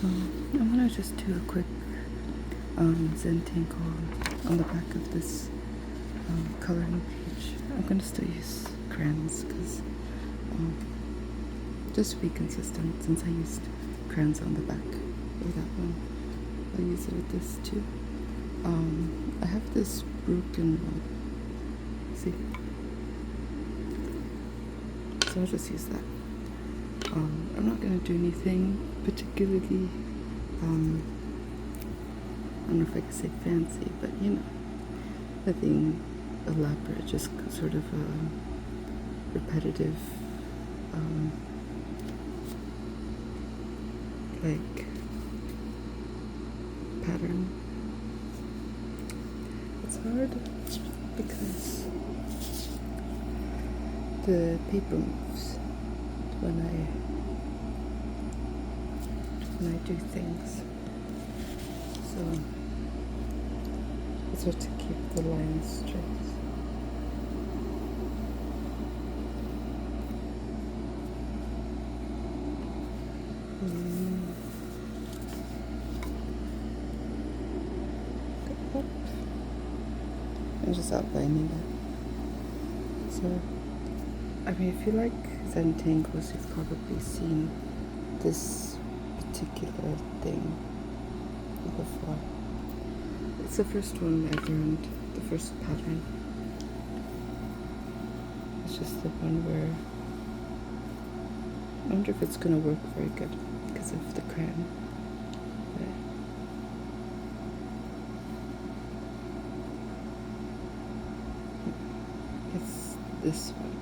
So I'm gonna just do a quick zentangle on the back of this coloring page. I'm gonna still use crayons because just to be consistent, since I used crayons on the back of that one, I'll use it with this too. I have this broken one. See? So I'll just use that. I'm not gonna do anything particularly, I don't know if I can say fancy, but you know, nothing elaborate, just sort of a repetitive, like pattern. It's hard because the paper moves when I do things, so it's hard to keep the lines straight. I'm just outlining it. So, I mean, if you like zentangles, you've probably seen this particular thing before. It's the first one I learned, the first pattern. It's just the one where I wonder if it's going to work very good because of the crayon. It's this one.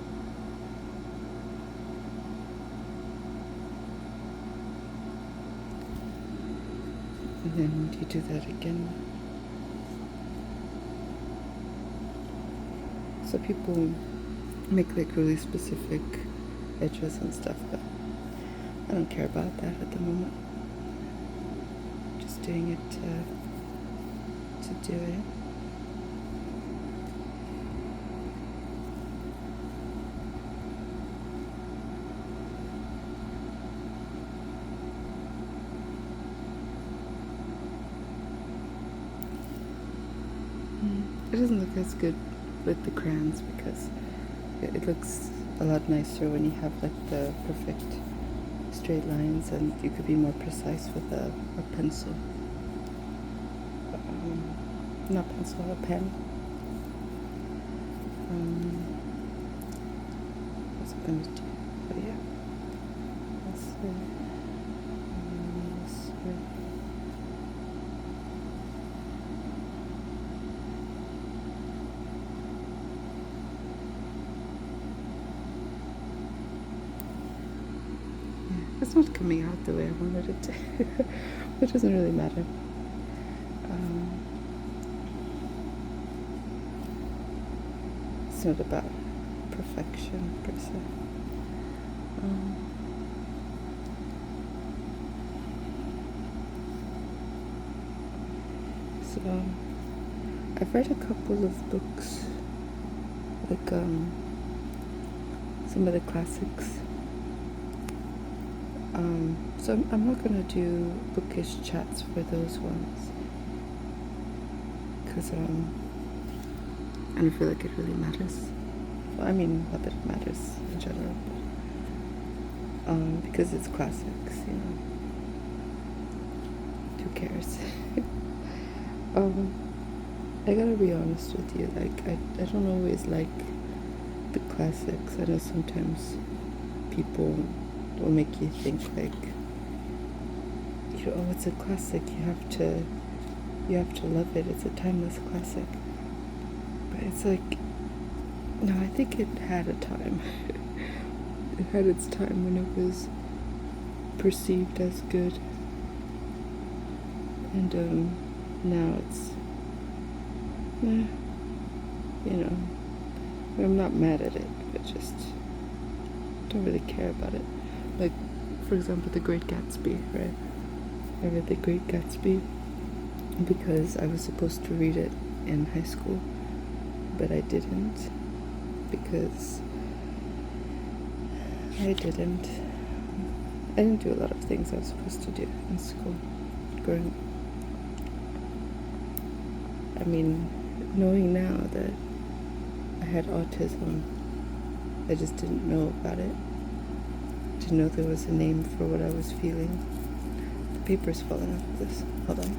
And then you do that again. So people make like really specific edges and stuff, but I don't care about that at the moment. Just doing it to do it. It doesn't look as good with the crayons because it looks a lot nicer when you have like the perfect straight lines, and you could be more precise with a pencil. Not pencil, a pen. What's it going to do? But yeah. Let's see. It's not coming out the way I wanted it to, which doesn't really matter. It's not about perfection per se. So I've read a couple of books, like some of the classics. So I'm not going to do bookish chats for those ones because I don't feel like it really matters. Well, I mean, not that it matters in general, but because it's classics, you know. Who cares? I gotta be honest with you, like I don't always like the classics. I know sometimes people will make you think like, you know, oh, it's a classic, you have to love it, it's a timeless classic. But it's like, no, I think it had a time. It had its time when it was perceived as good, and now it's you know, I'm not mad at it, but just don't really care about it. Like, for example, The Great Gatsby, right? I read The Great Gatsby because I was supposed to read it in high school, but I didn't because I didn't. I didn't do a lot of things I was supposed to do in school growing up. I mean, knowing now that I had autism, I just didn't know about it. Didn't know there was a name for what I was feeling. The paper's falling off of this. Hold on.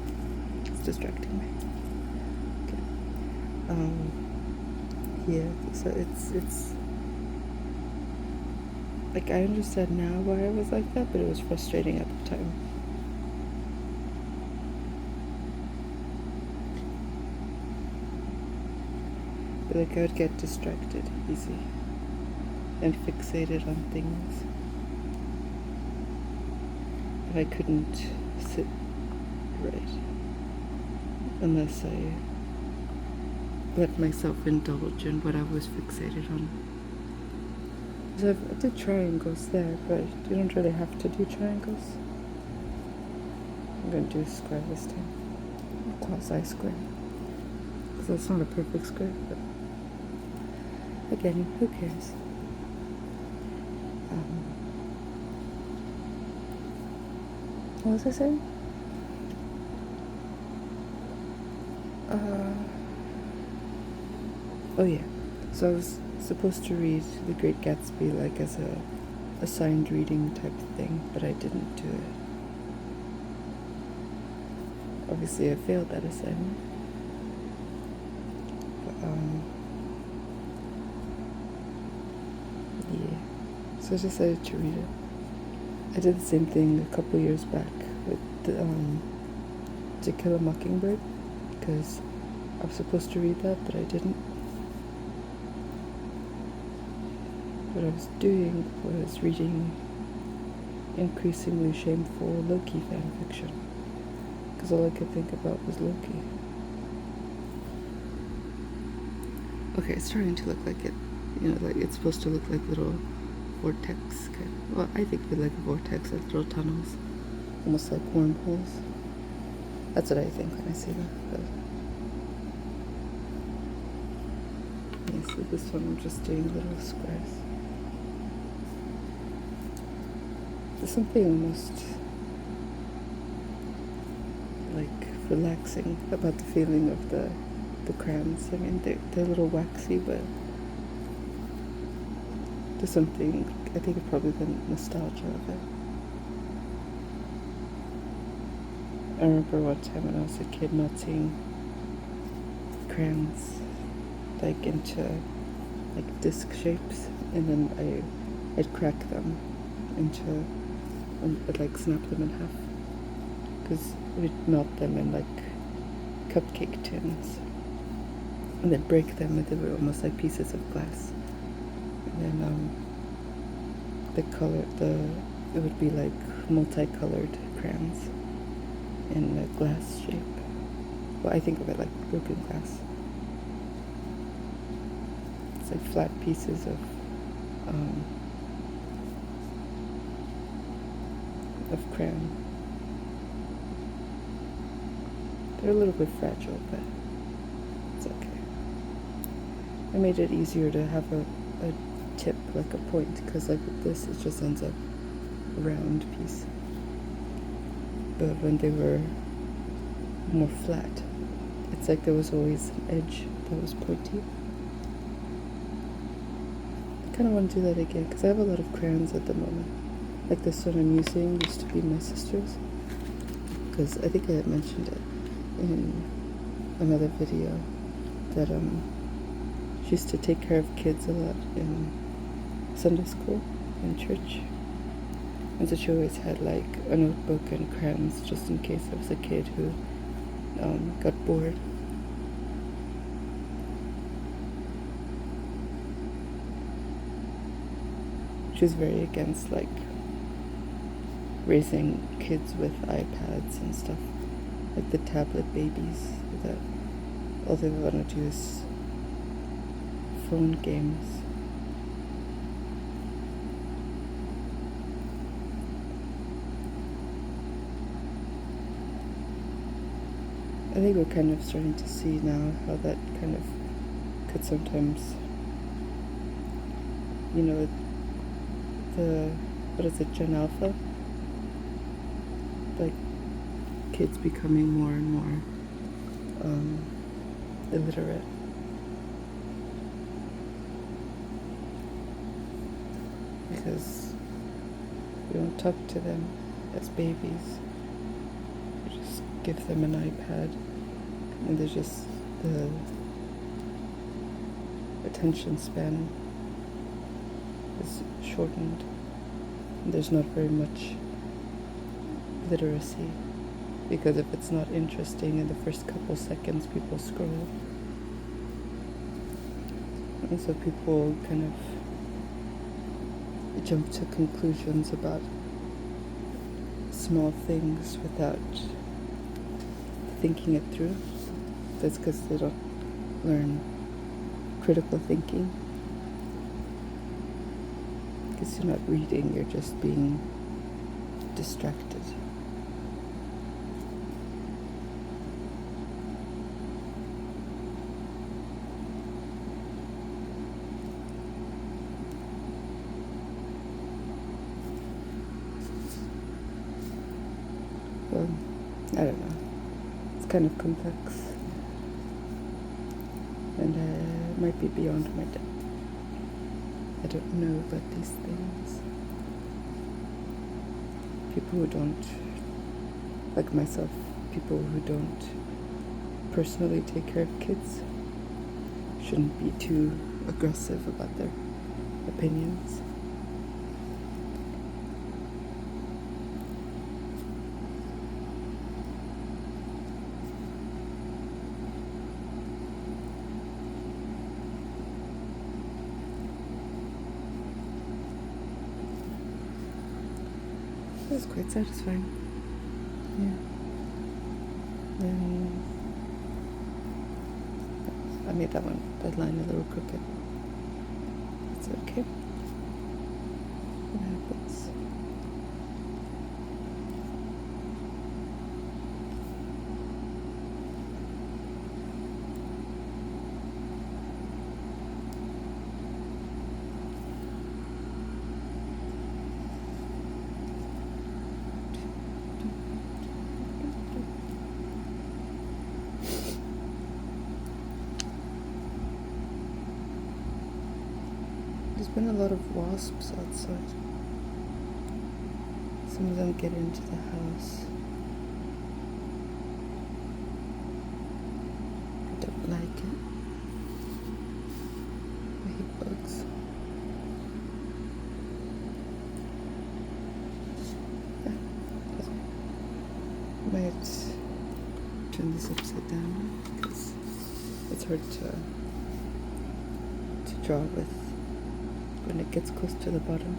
It's distracting me. Okay. Yeah, so it's like I understand now why I was like that, but it was frustrating at the time. But like I would get distracted easy and fixated on things. And I couldn't sit right unless I let myself indulge in what I was fixated on. So I did triangles there, but you don't really have to do triangles. I'm going to do a square this time. A quasi-square. Because that's not a perfect square, but again, who cares? What was I saying? Oh yeah. So I was supposed to read The Great Gatsby like as a assigned reading type thing, but I didn't do it. Obviously I failed that assignment. But, yeah. So I decided to read it. I did the same thing a couple years back with the, To Kill a Mockingbird, because I was supposed to read that, but I didn't. What I was doing was reading increasingly shameful Loki fan fiction, because all I could think about was Loki. Okay, it's starting to look like it, like it's supposed to look like little vortex kind of, well, I think of it like a vortex, like little tunnels, almost like wormholes. That's what I think when I see that. But yeah, so this one I'm just doing little squares. There's something almost like relaxing about the feeling of the crayons. I mean, they're a little waxy, but there's something, I think it's probably the nostalgia of it. I remember one time when I was a kid not seeing crayons like into like disc shapes, and then I'd crack them into, I'd like snap them in half, because we'd melt them in like cupcake tins, and then break them, and they were almost like pieces of glass. And then it would be like multicolored crayons in a glass shape. Well, I think of it like broken glass. It's like flat pieces of crayon. They're a little bit fragile, but it's okay. I made it easier to have a tip, like a point, because like with this it just ends up a round piece. But when they were more flat, it's like there was always an edge that was pointy. I kind of want to do that again, because I have a lot of crayons at the moment. Like this one I'm using used to be my sister's, because I think I had mentioned it in another video that she used to take care of kids a lot in Sunday school and church, and so she always had like a notebook and crayons just in case there was a kid who got bored. She was very against like raising kids with iPads and stuff, like the tablet babies that all they want to do is phone games. I think we're kind of starting to see now how that kind of could sometimes, what is it, Gen Alpha? like kids becoming more and more illiterate. Because you don't talk to them as babies. You just give them an iPad and they're just the attention span is shortened. And there's not very much literacy, because if it's not interesting in the first couple seconds, people scroll. And so people kind of jump to conclusions about small things without thinking it through. That's because they don't learn critical thinking. Because you're not reading, you're just being distracted. Well, I don't know. It's kind of complex. And it might be beyond my depth. I don't know about these things. People who don't, like myself, people who don't personally take care of kids shouldn't be too aggressive about their opinions. It was quite satisfying. Yeah. And I made that line a little crooked. It's okay. It happens. There's been a lot of wasps outside. Some of them get into the house. I don't like it. I hate bugs. I might turn this upside down because it's hard to draw with when it gets close to the bottom.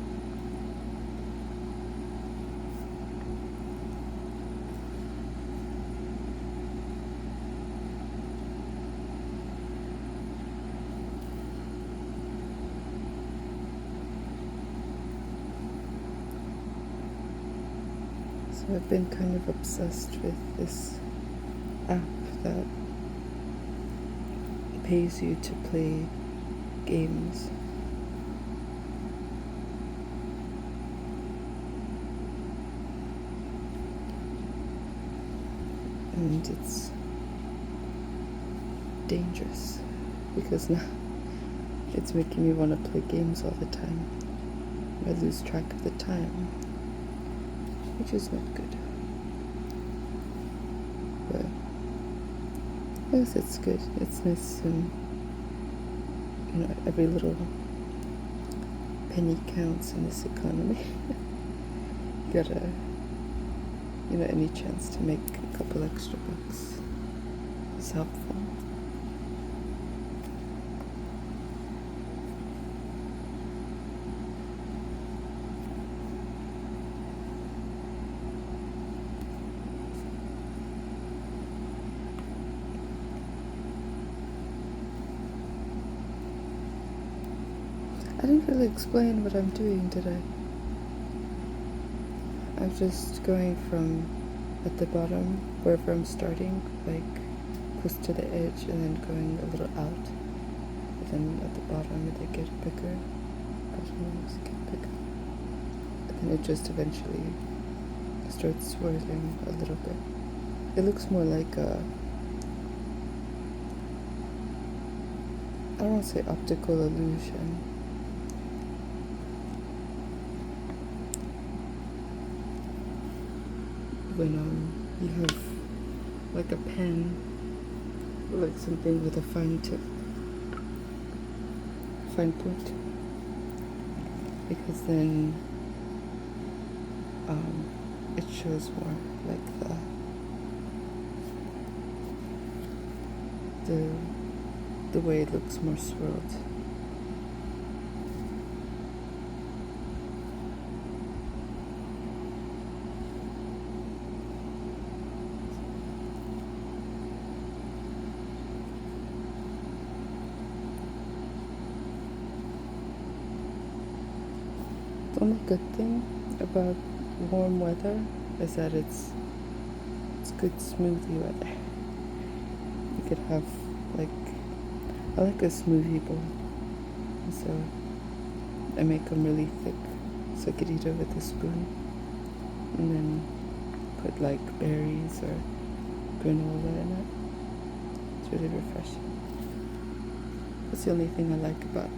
So I've been kind of obsessed with this app that pays you to play games. And it's dangerous because now it's making me want to play games all the time. I lose track of the time, which is not good. But yes, it's good. It's nice, and every little penny counts in this economy. You gotta, any chance to make a couple extra bucks is helpful. I didn't really explain what I'm doing, did I? I'm just going from at the bottom, wherever I'm starting, like close to the edge, and then going a little out. And then at the bottom, they get bigger. Bottom ones get bigger. And then it just eventually starts swirling a little bit. It looks more like a, I don't want to say optical illusion. When you have like a pen, or like something with a fine tip, fine point, because then it shows more like the way it looks more swirled. The only good thing about warm weather is that it's good smoothie weather. You could have like, I like a smoothie bowl, so I make them really thick so I could eat it with a spoon, and then put like berries or granola in it. It's really refreshing. That's the only thing I like about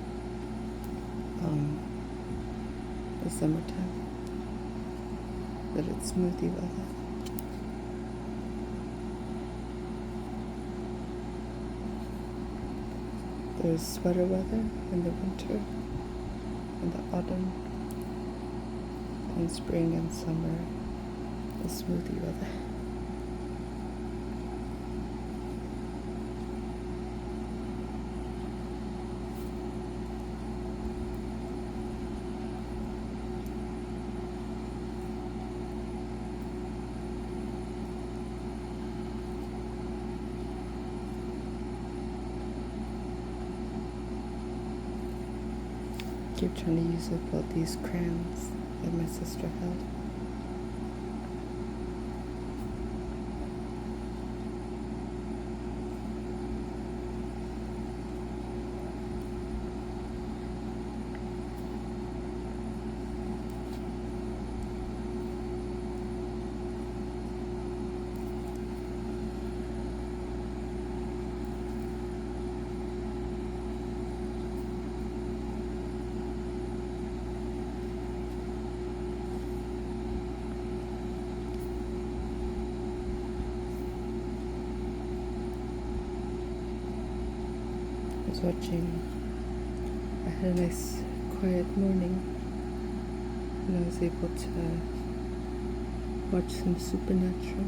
the summertime, that it's smoothie weather. There's sweater weather in the winter, in the autumn, and spring and summer is smoothie weather. Keep trying to use up all these crayons that my sister had. Watching. I had a nice quiet morning and I was able to watch some Supernatural.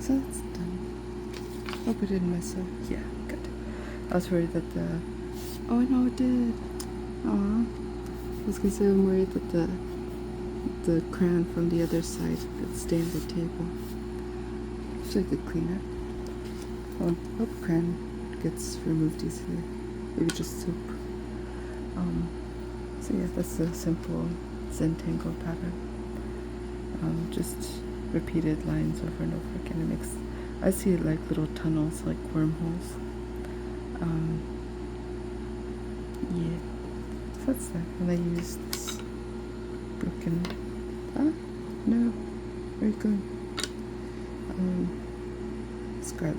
So that's done. Hope it didn't mess up. Yeah, good. I was worried that the... Oh, no, it did. Aw. I was gonna say I'm worried that the crayon from the other side could stay on the table. So I could clean it. Oh, I hope crayon gets removed easily. Maybe just soap. So yeah, that's a simple zentangle pattern. Just repeated lines over and over again. It makes, I see it like little tunnels, like wormholes. Yeah, so that's that. And I used this broken, no, where are you going? Scarlet.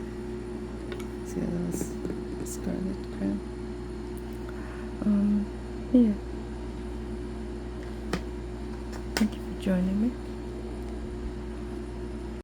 See how that was scarlet crayon. Yeah. Thank you for joining me.